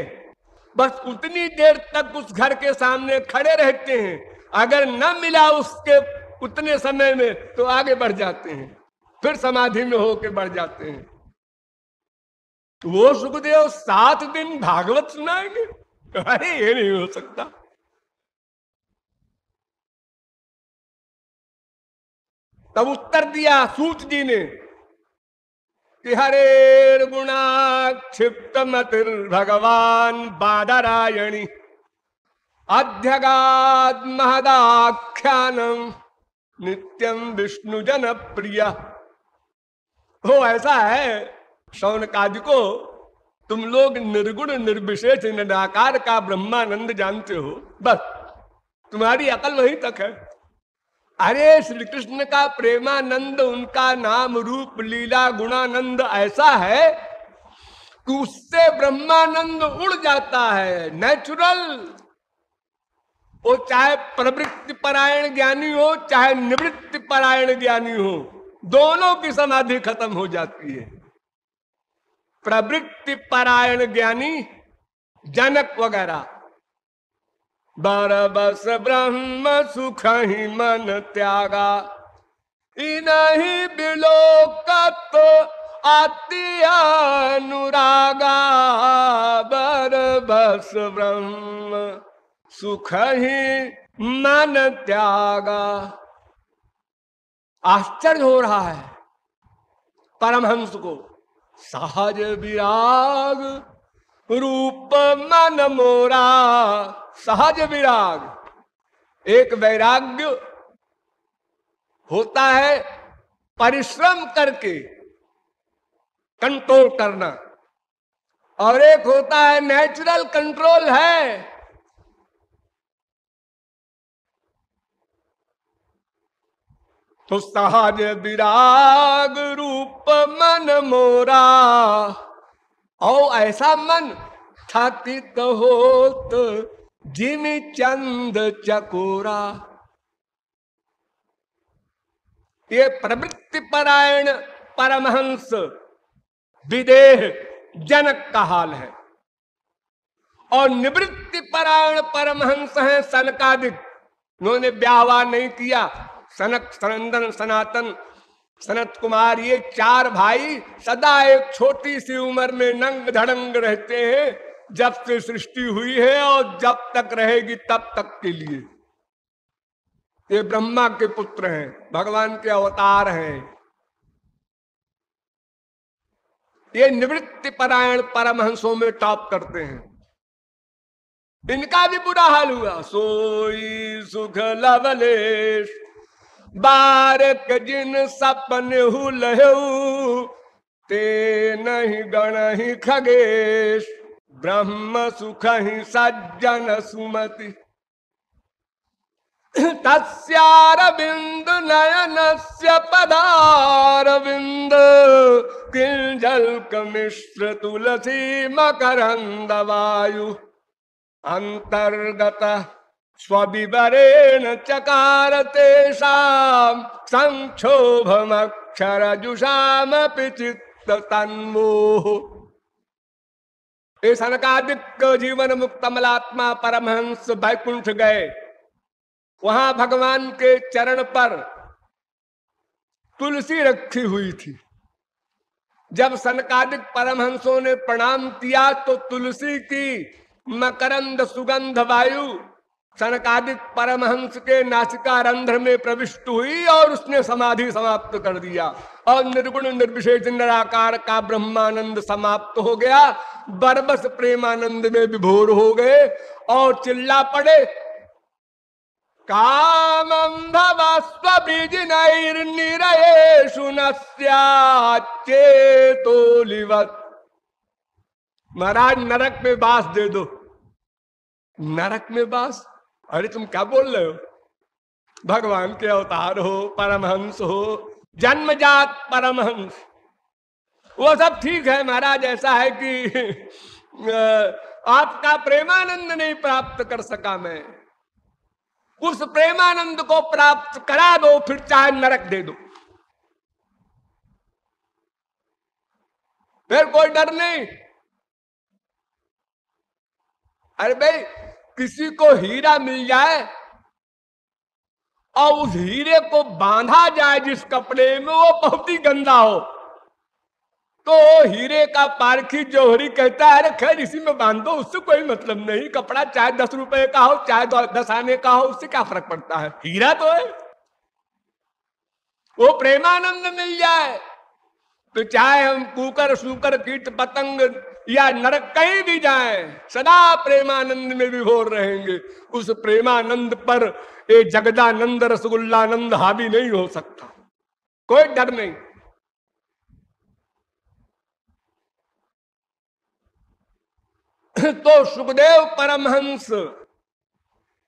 बस उतनी देर तक उस घर के सामने खड़े रहते हैं। अगर न मिला उसके उतने समय में तो आगे बढ़ जाते हैं, फिर समाधि में होके बढ़ जाते हैं। तो वो सुखदेव 7 दिन भागवत सुनाएंगे? अरे ये नहीं हो सकता। तब उत्तर दिया सूत जी ने कि हरे गुणाक्षिप्त मतिर भगवान बादरायणी अध्यगाद महदाख्यानम नित्यम विष्णु जन प्रिय। हो ऐसा है शौनकादिको, तुम लोग निर्गुण निर्विशेष निराकार का ब्रह्मानंद जानते हो, बस तुम्हारी अकल वहीं तक है। अरे श्री कृष्ण का प्रेमानंद, उनका नाम रूप लीला गुणानंद ऐसा है कि उससे ब्रह्मानंद उड़ जाता है, नेचुरल। वो चाहे प्रवृत्ति परायण ज्ञानी हो, चाहे निवृत्ति परायण ज्ञानी हो, दोनों की समाधि खत्म हो जाती है। प्रवृत्ति परायण ज्ञानी जनक वगैरह बरबस ब्रह्म सुख ही मन त्यागा, इनहि बिलोकत आति अनुरागा, बरबस ब्रह्म सुख ही मन त्यागा। आश्चर्य हो रहा है परमहंस को। सहज विराग रूप मन मोरा, सहज विराग एक वैराग्य होता है परिश्रम करके कंट्रोल करना, और एक होता है नेचुरल कंट्रोल है। तो सहज विराग रूप मन मोरा, और ऐसा मन थकित होत जिमि चंद चकोरा। ये प्रवृत्ति परायण परमहंस विदेह जनक का हाल है, और निवृत्ति परायण परमहंस है सनकादिक। उन्होंने ब्याह नहीं किया। सनक, सनंदन, सनातन, सनत कुमार, ये चार भाई सदा एक छोटी सी उम्र में नंग धड़ंग रहते हैं, जब से सृष्टि हुई है और जब तक रहेगी तब तक के लिए। ये ब्रह्मा के पुत्र हैं, भगवान के अवतार हैं। ये निवृत्ति परायण परमहंसों में टॉप करते हैं। इनका भी बुरा हाल हुआ। सोई सुख लवलेश बारक जिन सपन लहू, ते नहीं गण ही खगेश, ब्रह्म सुख ही सज्जन सुमति। तस्यारविंद नयनस्य पदारविंद, किंजल्क मिश्र तुलसी मकरंद वायु, अंतर्गत स्वविवरेण चकार तेषां, संक्षोभमक्षरजुषामपि चित्त तन्मोह। ये सनकादिक जीवन मुक्त अमलात्मा परमहंस वैकुंठ गए। वहां भगवान के चरण पर तुलसी रखी हुई थी। जब सनकादिक परमहंसों ने प्रणाम किया तो तुलसी की मकरंद सुगंध वायु सनकादिक परमहंस के नासिका रंध्र में प्रविष्ट हुई और उसने समाधि समाप्त कर दिया, और निर्गुण निर्विशेष निराकार का ब्रह्मानंद समाप्त हो गया। बरबस प्रेमानंद में विभोर हो गए और चिल्ला पड़े, कामं भवस्वभिजिनैर्निरयेषु नस्याच्चेतोलिवत्। महाराज नरक में बास दे दो। नरक में बास? अरे तुम क्या बोल रहे हो? भगवान के अवतार हो, परमहंस हो, जन्मजात परमहंस, वो सब ठीक है महाराज। ऐसा है कि आपका प्रेमानंद नहीं प्राप्त कर सका मैं। उस प्रेमानंद को प्राप्त करा दो, फिर चाहे नरक दे दो, फिर कोई डर नहीं। अरे भाई, किसी को हीरा मिल जाए और उस हीरे को बांधा जाए जिस कपड़े में, वो बहुत ही गंदा हो, तो हीरे का पारखी जौहरी कहता है अरे खैर इसी में बांध दो, उससे कोई मतलब नहीं। कपड़ा चाहे 10 रुपए का हो, चाहे 10 आने का हो, उससे क्या फर्क पड़ता है, हीरा तो है। वो प्रेमानंद मिल जाए तो चाहे हम कुकर सूकर कीट पतंग या नरक कहीं भी जाएं, सदा प्रेमानंद में विभोर रहेंगे। उस प्रेमानंद पर ये जगदानंद रसगुल्लानंद हावी नहीं हो सकता, कोई डर नहीं। तो सुखदेव परमहंस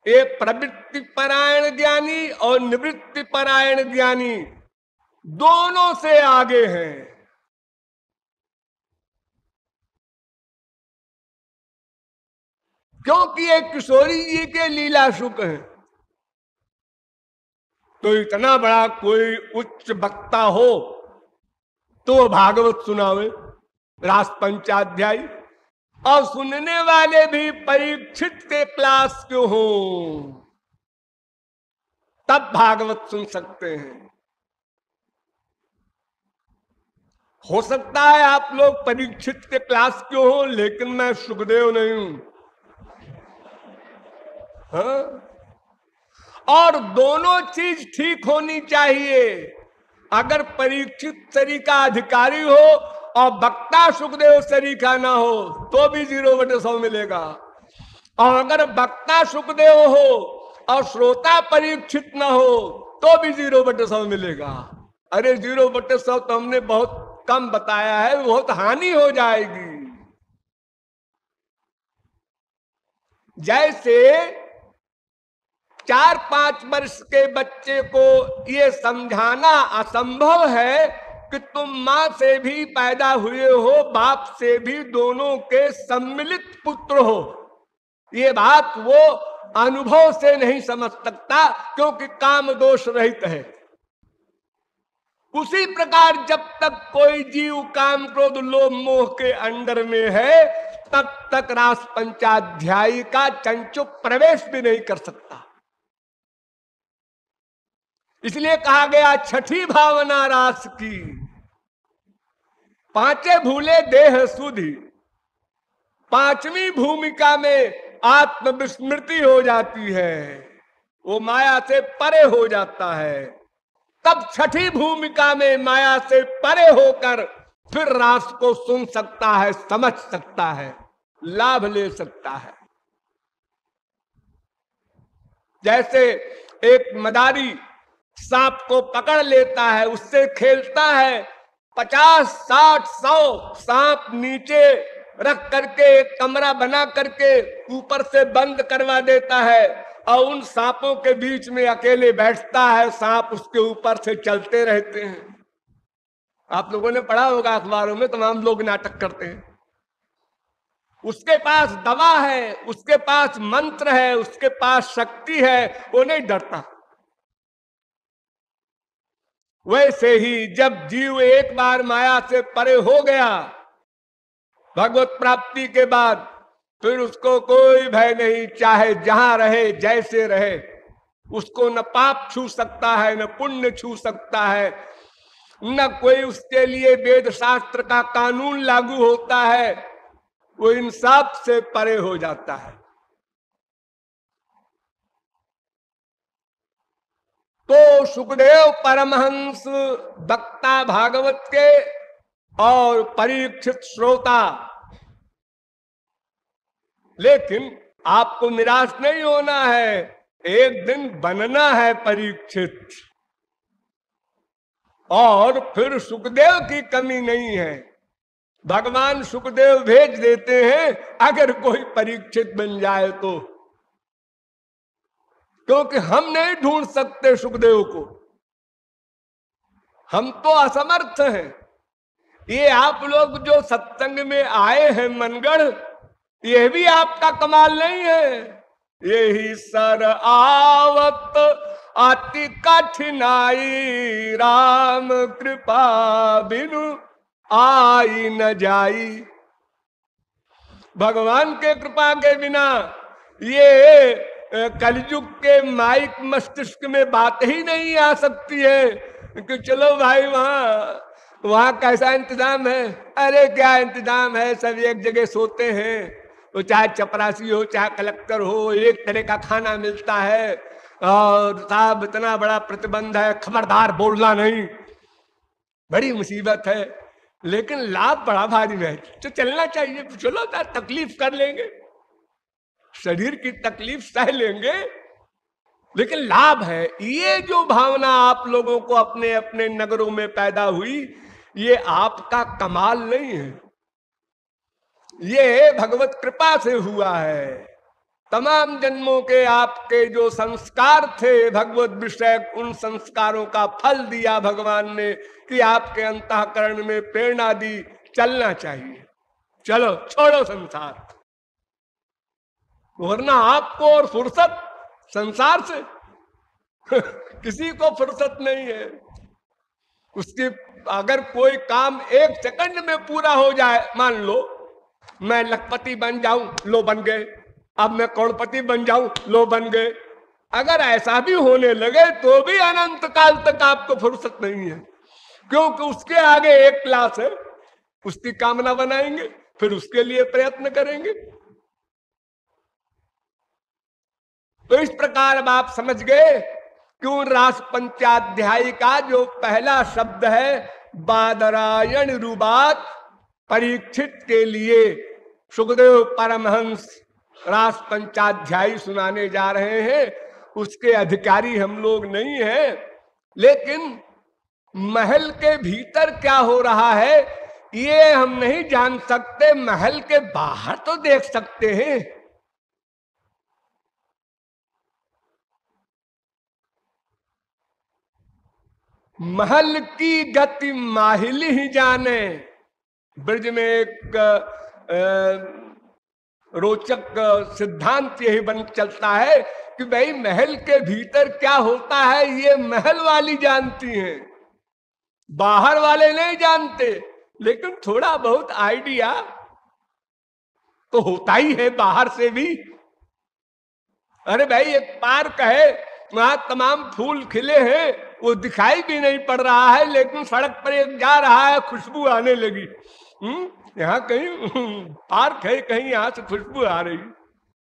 ये प्रवृत्ति परायण ज्ञानी और निवृत्ति परायण ज्ञानी दोनों से आगे हैं। क्योंकि ये किशोरी जी के लीला सुख हैं। तो इतना बड़ा कोई उच्च वक्ता हो तो भागवत सुनावे रास पंचाध्यायी, और सुनने वाले भी परीक्षित के क्लास के हो, तब भागवत सुन सकते हैं। हो सकता है आप लोग परीक्षित के क्लास के हो, लेकिन मैं सुखदेव नहीं हूं। हाँ? और दोनों चीज ठीक होनी चाहिए। अगर परीक्षित शरी का अधिकारी हो और वक्ता सुखदेव शरी का ना हो तो भी 0/100 मिलेगा, और अगर वक्ता सुखदेव हो और श्रोता परीक्षित ना हो तो भी 0/100 मिलेगा। अरे 0/100 तो हमने बहुत कम बताया है, बहुत हानि हो जाएगी। जैसे 4-5 वर्ष के बच्चे को ये समझाना असंभव है कि तुम मां से भी पैदा हुए हो, बाप से भी, दोनों के सम्मिलित पुत्र हो, ये बात वो अनुभव से नहीं समझ सकता, क्योंकि काम दोष रहित है। उसी प्रकार जब तक कोई जीव काम क्रोध लोभ मोह के अंडर में है, तब तक रास पंचाध्यायी का चंचु प्रवेश भी नहीं कर सकता। इसलिए कहा गया छठी भावना रास की, पांचे भूले देह सुधि, पांचवी भूमिका में आत्मविस्मृति हो जाती है, वो माया से परे हो जाता है। तब छठी भूमिका में माया से परे होकर फिर रास को सुन सकता है, समझ सकता है, लाभ ले सकता है। जैसे एक मदारी सांप को पकड़ लेता है, उससे खेलता है, 50, 60, 100 सांप नीचे रख करके एक कमरा बना करके ऊपर से बंद करवा देता है, और उन सांपों के बीच में अकेले बैठता है, सांप उसके ऊपर से चलते रहते हैं। आप लोगों ने पढ़ा होगा अखबारों में, तमाम लोग नाटक करते हैं। उसके पास दवा है, उसके पास मंत्र है, उसके पास शक्ति है, वो नहीं डरता। वैसे ही जब जीव एक बार माया से परे हो गया भगवत प्राप्ति के बाद, फिर उसको कोई भय नहीं, चाहे जहां रहे, जैसे रहे। उसको न पाप छू सकता है, न पुण्य छू सकता है, न कोई उसके लिए वेद शास्त्र का कानून लागू होता है। वो इन सब से परे हो जाता है। तो सुखदेव परमहंस वक्ता भागवत के और परीक्षित श्रोता, लेकिन आपको निराश नहीं होना है, एक दिन बनना है परीक्षित, और फिर सुखदेव की कमी नहीं है। भगवान सुखदेव भेज देते हैं अगर कोई परीक्षित बन जाए तो, क्योंकि हम नहीं ढूंढ सकते सुखदेव को, हम तो असमर्थ हैं। ये आप लोग जो सत्संग में आए हैं मनगढ़, यह भी आपका कमाल नहीं है। यही सर आवत अति कठिनाई, राम कृपा बिनु आई न जाई। भगवान के कृपा के बिना ये कलयुग के माइक मस्तिष्क में बात ही नहीं आ सकती है कि चलो भाई वहां कैसा इंतजाम है। अरे क्या इंतजाम है, सब एक जगह सोते हैं, वो चाहे चपरासी हो चाहे कलेक्टर हो, एक तरह का खाना मिलता है, और साहब इतना बड़ा प्रतिबंध है, खबरदार बोलना नहीं, बड़ी मुसीबत है, लेकिन लाभ बड़ा भारी है। तो चलना चाहिए, चलो तकलीफ कर लेंगे, शरीर की तकलीफ सह लेंगे, लेकिन लाभ है। ये जो भावना आप लोगों को अपने अपने नगरों में पैदा हुई, ये आपका कमाल नहीं है, ये भगवत कृपा से हुआ है। तमाम जन्मों के आपके जो संस्कार थे भगवत विषय, उन संस्कारों का फल दिया भगवान ने कि आपके अंतःकरण में प्रेरणा दी, चलना चाहिए, चलो छोड़ो संसार, वरना आपको और फुर्सत संसार से। किसी को फुर्सत नहीं है। उसके अगर कोई काम 1 सेकंड में पूरा हो जाए, मान लो मैं लखपति बन जाऊं, लो बन गए, अब मैं करोड़पति बन जाऊं, लो बन गए, अगर ऐसा भी होने लगे तो भी अनंत काल तक आपको फुर्सत नहीं है, क्योंकि उसके आगे एक क्लास है, उसकी कामना बनाएंगे, फिर उसके लिए प्रयत्न करेंगे। तो इस प्रकार अब आप समझ गए क्यों रास पंचाध्यायी का जो पहला शब्द है बादरायण रुबात, परीक्षित के लिए सुखदेव परमहंस रास पंचाध्यायी सुनाने जा रहे हैं। उसके अधिकारी हम लोग नहीं हैं, लेकिन महल के भीतर क्या हो रहा है ये हम नहीं जान सकते, महल के बाहर तो देख सकते हैं। महल की गति माहिली ही जाने। ब्रज में एक रोचक सिद्धांत यही बन चलता है कि भाई महल के भीतर क्या होता है ये महल वाली जानती हैं, बाहर वाले नहीं जानते, लेकिन थोड़ा बहुत आइडिया तो होता ही है बाहर से भी। अरे भाई एक पार्क है, वहां तमाम फूल खिले हैं, वो दिखाई भी नहीं पड़ रहा है, लेकिन सड़क पर एक जा रहा है, खुशबू आने लगी। यहाँ कहीं पार्क है, कहीं यहां से खुशबू आ रही।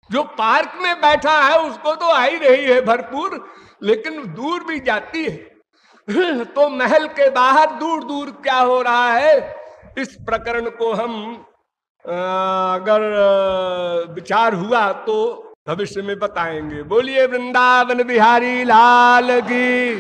जो पार्क में बैठा है उसको तो आ ही रही है भरपूर, लेकिन दूर भी जाती है। तो महल के बाहर दूर दूर क्या हो रहा है, इस प्रकरण को हम अगर विचार हुआ तो भविष्य में बताएंगे। बोलिए वृंदावन बिहारी लाल की।